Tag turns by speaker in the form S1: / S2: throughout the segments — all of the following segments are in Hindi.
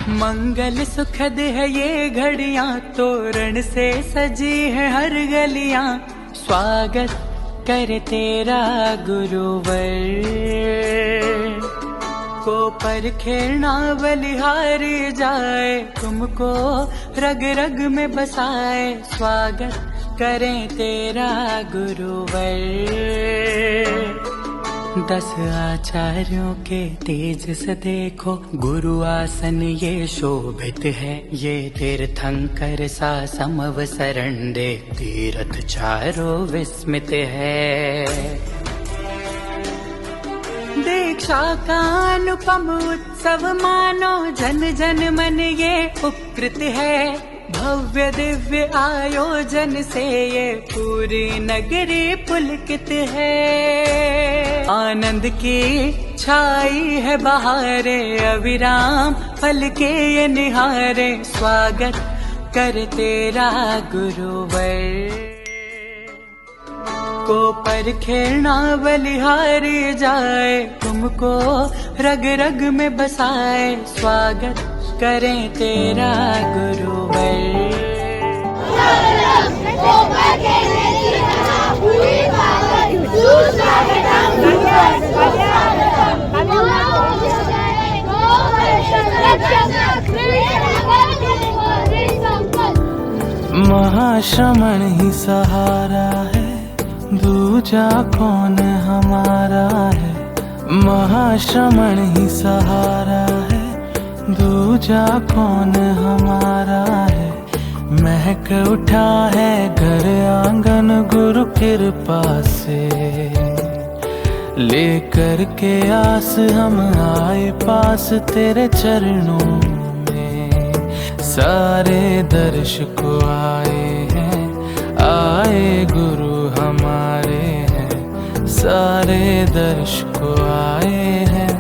S1: मंगल सुखद है ये घड़ियां, तोरण से सजी है हर गलियां। स्वागत करे तेरा गुरुवर, को पर खेलना बलिहारी जाए, तुमको रग रग में बसाए। स्वागत करें तेरा गुरुवर। 10 आचार्यों के तेज से देखो, गुरु आसन ये शोभित है। ये तीर्थंकर सा समव शरण दे, तीर्थ चारों विस्मित है। दीक्षा का अनुपम उत्सव मानो, जन जन मन ये उपकृत है। भव्य दिव्य आयोजन से ये पूरी नगरी पुलकित है। आनंद की छाई है बहारे, अविराम फल के ये निहारे। स्वागत कर तेरा गुरुवर, को पर खेलना बलिहारी जाए, तुमको रग रग में बसाए। स्वागत करें तेरा गुरुवर।
S2: महाश्रमण ही सहारा है, दूजा कौन हमारा है। महाश्रमण ही सहारा है, दूजा कौन हमारा है। महक उठा है घर आंगन गुरु कृपा से, लेकर के आस हम आए पास तेरे चरणों में। सारे दर्श को आए हैं, आए गुरु हमारे हैं। सारे दर्श को आए हैं,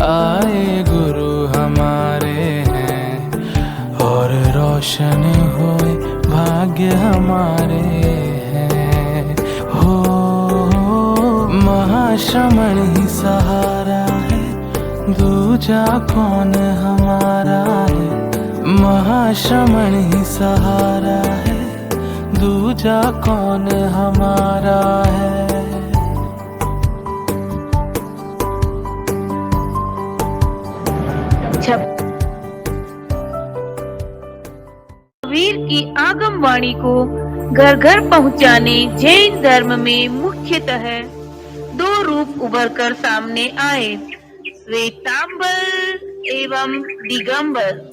S2: आए गुरु हमारे हैं। और रोशन होए भाग्य हमारे हैं। हो महाश्रमण ही सहारा है, दूजा कौन हमारा है। महाश्रमण ही सहारा है, दूजा कौन हमारा है।
S3: वीर की आगम वाणी को घर घर पहुंचाने जैन धर्म में मुख्यतः 2 रूप उभर कर सामने आए, श्वेतांबर एवं दिगंबर।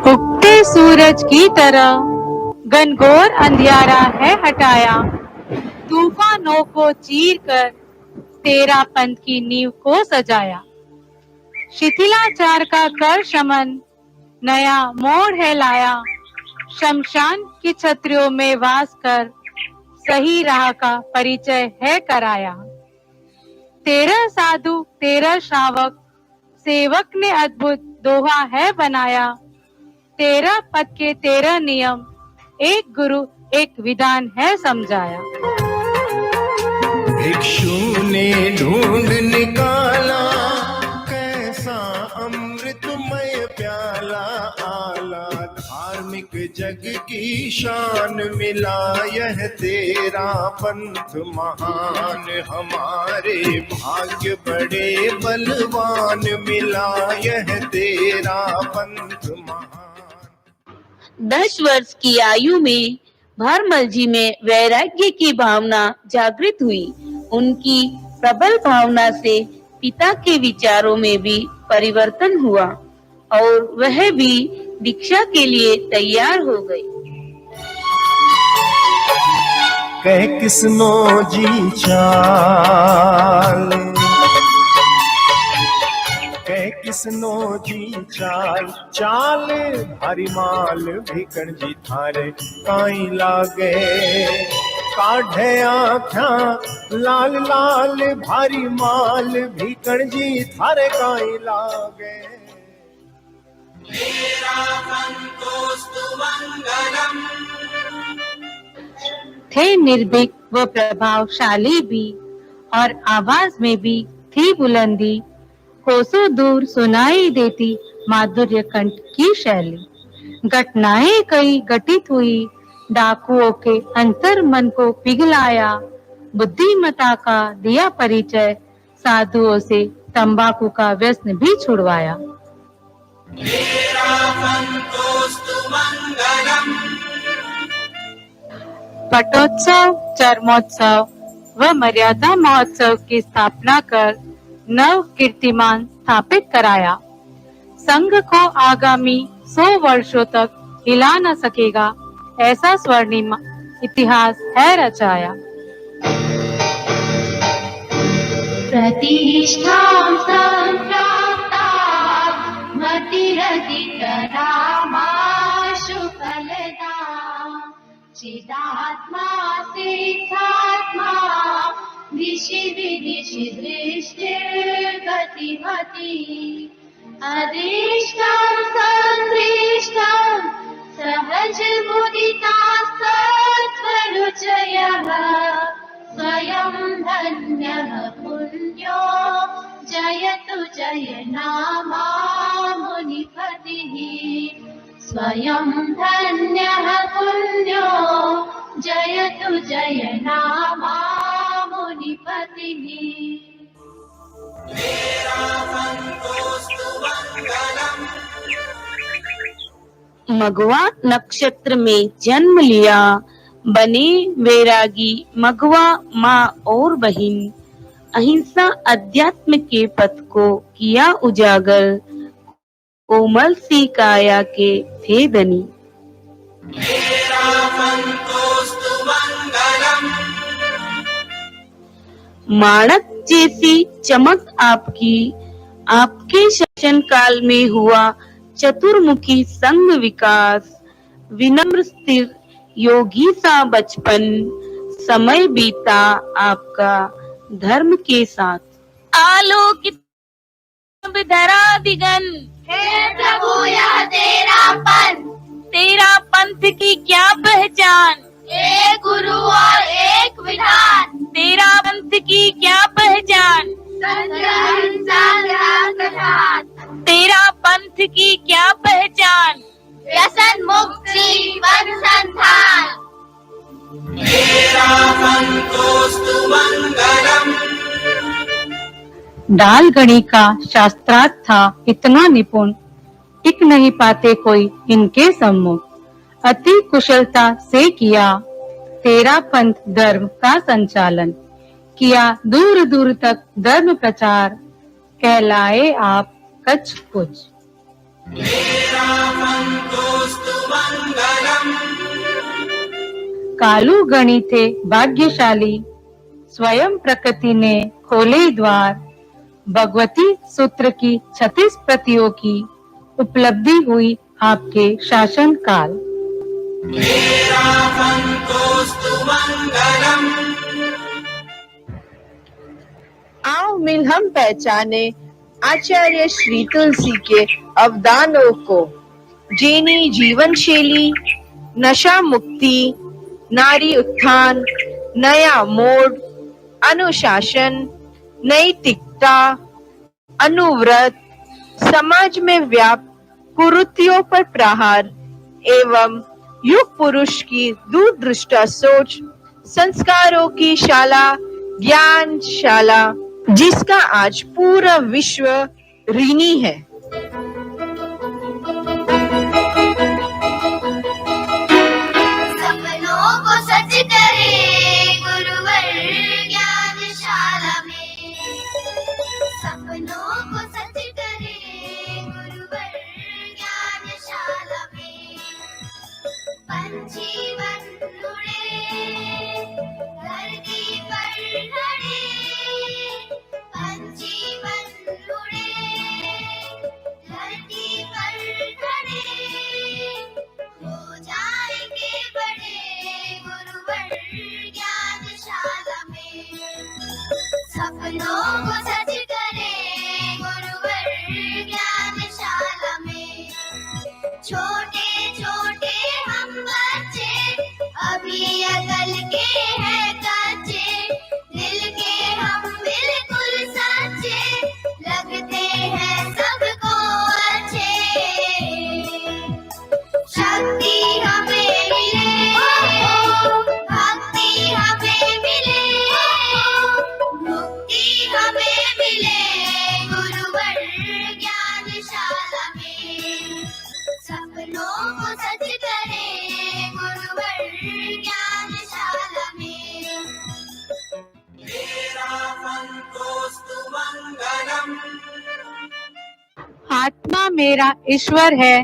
S4: उगते सूरज की तरह घनघोर अंधियारा है हटाया। तूफानों को चीर कर तेरा पंथ की नींव को सजाया। शिथिलाचार का कर शमन नया मोड़ है लाया। शमशान की छतरियों में वास कर सही राह का परिचय है कराया। 13 साधु 13 श्रावक सेवक ने अद्भुत दोहा है बनाया। 13 पद के 13 नियम, एक गुरु एक विधान है समझाया।
S5: भिक्षु ने ढूंढ निकाला, कैसा अमृतमय प्याला। आला धार्मिक जग की शान मिला, यह तेरा पंथ महान। हमारे भाग्य बड़े बलवान मिला, यह तेरा पंथ महान।
S3: 10 वर्ष की आयु में भरमल जी में वैराग्य की भावना जागृत हुई। उनकी प्रबल भावना से पिता के विचारों में भी परिवर्तन हुआ और वह भी दीक्षा के लिए तैयार हो गई।
S5: कह किसनो जी चाल, कह किसनो जी चाल। चाल भारी माल भिकण जी थारे काई लागे। काढ़े आँखा लाल लाल भारी माल भिकण जी थारे काई लागे।
S4: थे निर्भीक व प्रभावशाली भी, और आवाज में भी थी बुलंदी। कोसों दूर सुनाई देती माधुर्य कंठ की शैली। घटनाएं कई घटित हुई, डाकुओं के अंतर मन को पिघलाया। बुद्धिमता का दिया परिचय, साधुओं से तंबाकू का व्यसन भी छुड़वाया। पटोत्सव, चरमोत्सव व मर्यादा महोत्सव की स्थापना कर नव कीर्तिमान स्थापित कराया। संघ को आगामी 100 वर्षों तक हिला न सकेगा, ऐसा स्वर्णिम इतिहास है रचाया।
S6: प्रतिष्ठां सम्प्राप्ता मतिरधिकरामाशु फलदा चिदात्मा सिद्धात्मा दिशि विदिशि दृष्टिर्गतिमति अदृष्टं सन्दृष्टं सहज मुदिता सत्त्वरुचयः स्वयं धन्यः पुण्यो जयतु जयनामा मुनिपतिः स्वयं धन्यः पुण्यो जयतु जयनामा मुनिपतिः।
S3: मघवा नक्षत्र में जन्म लिया, बने वैरागी मघवा माँ और बहिन। अहिंसा अध्यात्म के पथ को किया उजागर, कोमल सी काया के थे धनी। माणक जैसी चमक आपकी, आपके शासन काल में हुआ चतुर्मुखी संघ विकास। विनम्र स्थिर योगी सा बचपन, समय बीता आपका धर्म के साथ। आलोकित धरा दिगन,
S6: हे प्रभु यह तेरा पंथ,
S3: तेरा पंथ की क्या पहचान।
S6: एक गुरु और एक विधान,
S3: तेरा पंथ की क्या पहचान।
S6: सत्य अहिंसा ज्ञान प्रसाद,
S3: तेरा पंथ की क्या पहचान।
S6: व्यसन मुक्त जीवन संधान।
S4: डालगढ़ी का शास्त्रार्थ था इतना निपुण, टिक नहीं पाते कोई इनके सम्मुख। अति कुशलता से किया तेरा पंथ धर्म का संचालन, किया दूर दूर तक धर्म प्रचार, कहलाए आप कच्छ कुछ। कालू गणी थे भाग्यशाली, स्वयं प्रकृति ने खोले द्वार। भगवती सूत्र की 36 प्रतियों की उपलब्धि हुई आपके शासन काल।
S7: आओ मिल हम पहचाने आचार्य श्री तुलसी के अवदानों को। जिनी जीवन शैली, नशा मुक्ति, नारी उत्थान, नया मोड़, अनुशासन, नैतिकता, अनुव्रत, समाज में व्याप्त कुरीतियों पर प्रहार एवं युग पुरुष की दूरदृष्टा सोच, संस्कारों की शाला, ज्ञानशाला, जिसका आज पूरा विश्व ऋणी है।
S6: सपनों को सच करे गुरुवर ज्ञानशाला में, सपनों को सच करे गुरुवर ज्ञानशाला में। पंछी बन उड़े धरती पर खड़े, पंछी बन उड़े धरती पर खड़े, हो जाएंगे बड़े गुरुवर ज्ञानशाला में। सपनों को सच करे गुरुवर ज्ञानशाला में।
S4: आत्मा मेरा ईश्वर है,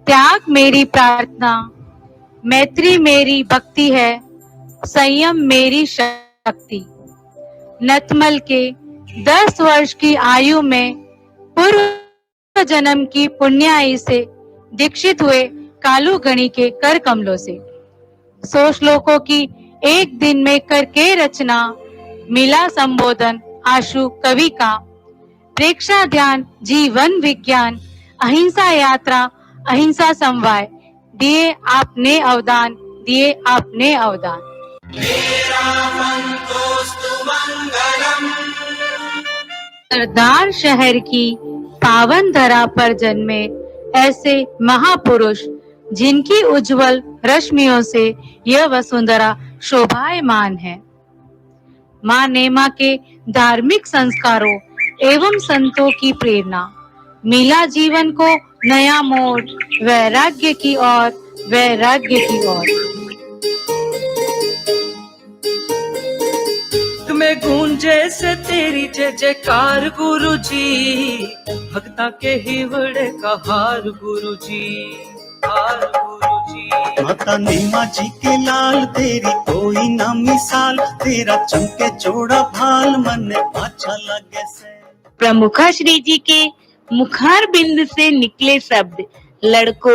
S4: त्याग मेरी प्रार्थना, मैत्री मेरी भक्ति है, संयम मेरी शक्ति। नतमल के 10 वर्ष की आयु में पूर्व जन्म की पुण्याई से दीक्षित हुए कालू गणी के कर कमलों से 100 श्लोकों की एक दिन में करके रचना, मिला संबोधन आशु कवि का, प्रेक्षा ध्यान जीवन विज्ञान, अहिंसा यात्रा अहिंसा समवाय, दिए आपने अवदान, दिए आपने अवदान। सरदार शहर की पावन धरा पर जन्मे ऐसे महापुरुष जिनकी उज्जवल रश्मियों से यह वसुंधरा शोभायमान है। माँ नेमा के धार्मिक संस्कारों एवं संतों की प्रेरणा मिला जीवन को नया मोड़, वैराग्य की ओर, वैराग्य की ओर।
S1: तुम्हें गूंजे से तेरी जय जयकार गुरु जी, भक्ता के हिवड़े का हार गुरु जी, हार गुरु जी।
S8: माता नीमा जी के लाल तेरी कोई ना मिसाल, तेरा चमके चौड़ा भाल मन अच्छा लगे से।
S3: प्रमुखा श्री जी के मुखार बिंद से निकले शब्द लड़को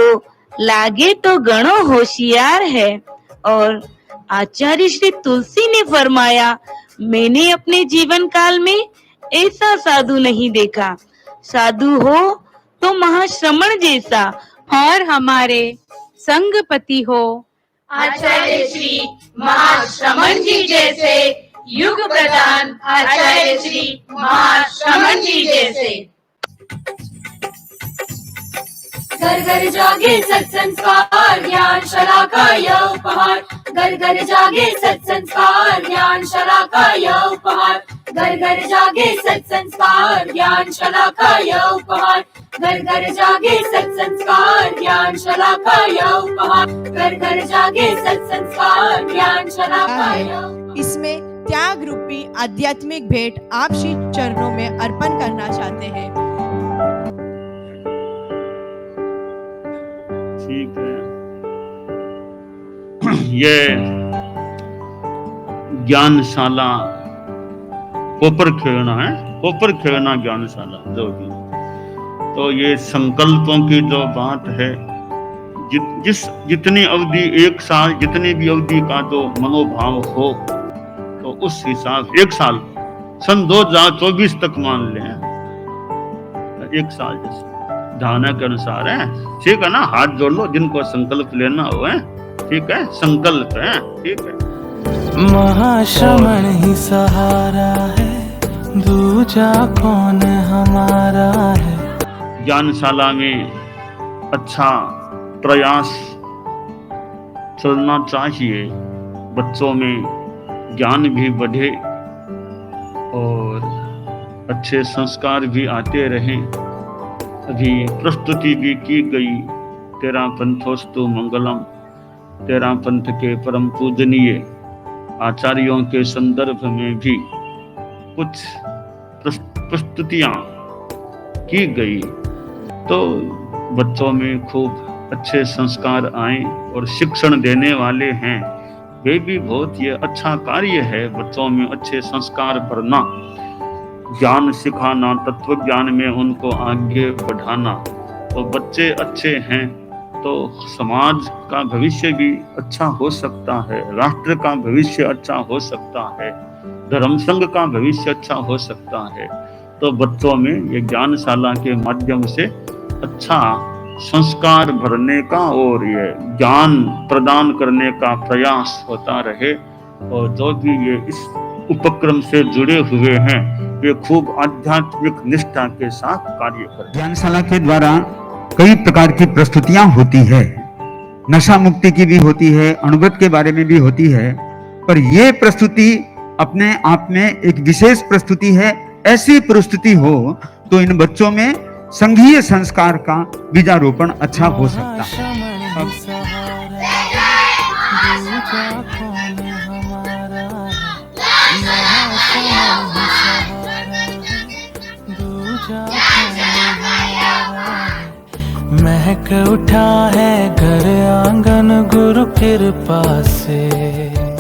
S3: लागे तो गणो होशियार है, और आचार्य श्री तुलसी ने फरमाया, मैंने अपने जीवन काल में ऐसा साधु नहीं देखा, साधु हो तो महाश्रमण जैसा,
S4: और हमारे संगपति हो
S6: आचार्य श्री महाश्रमण जी जैसे, युग प्रधान आचार्य श्री महाश्रमण जी जैसे। घर घर जागे सत्संस्कार ज्ञान शला का यह उपहार, घर घर जागे सत्संस्कार ज्ञान शला का यह उपहार, घर घर जागे सत्संस्कार ज्ञान शला का यह उपहार, घर घर जागे सत्संस्कार ज्ञान शला का यह उपहार, घर घर जागे सत्संस्कार ज्ञान शला का यह।
S9: इसमें त्याग रूपी आध्यात्मिक भेंट आप श्री चरणों में अर्पण करना चाहते हैं।
S10: ठीक है, ये ज्ञानशाला कोपर खेलना है, कोपर खेलना ज्ञानशाला जो भी। तो ये संकल्पों की जो बात है, जितनी अवधि 1 साल, जितनी भी अवधि का जो मनोभाव हो, तो उस हिसाब 1 साल सन 2024 तक मान लें, 1 साल जैसे धारणा के अनुसार है। ठीक है ना, हाथ जोड़ लो जिनको संकल्प लेना हो है, ठीक है, संकल्प है, ठीक है।
S2: महाश्रमण ही सहारा है, दूजा कौन हमारा है।
S10: ज्ञानशाला में अच्छा प्रयास चलना चाहिए, बच्चों में ज्ञान भी बढ़े और अच्छे संस्कार भी आते रहें। अभी प्रस्तुति भी की गई, तेरा पंथोस्तु मंगलम, तेरा पंथ के परम पूजनीय आचार्यों के संदर्भ में भी कुछ प्रस्तुतियां की गई, तो बच्चों में खूब अच्छे संस्कार आए और शिक्षण देने वाले हैं वे भी बहुत ये अच्छा कार्य है, बच्चों में अच्छे संस्कार भरना, ज्ञान सिखाना, तत्व ज्ञान में उनको आगे बढ़ाना। तो बच्चे अच्छे हैं तो समाज का भविष्य भी अच्छा हो सकता है, राष्ट्र का भविष्य अच्छा हो सकता है, धर्म संघ का भविष्य अच्छा हो सकता है। तो बच्चों में ये ज्ञानशाला के माध्यम से अच्छा संस्कार भरने का और ये ज्ञान प्रदान करने का प्रयास होता रहे, और जो भी ये इस उपक्रम से जुड़े हुए हैं वे खूब आध्यात्मिक निष्ठा के साथ कार्य करें।
S11: ज्ञानशाला के द्वारा कई प्रकार की प्रस्तुतियां होती है, नशा मुक्ति की भी होती है, अणुव्रत के बारे में भी होती है, पर यह प्रस्तुति अपने आप में एक विशेष प्रस्तुति है। ऐसी प्रस्तुति हो तो इन बच्चों में संघीय संस्कार का बीजारोपण अच्छा हो सकता है।
S2: महक उठा है घर आंगन गुरु कृपा से।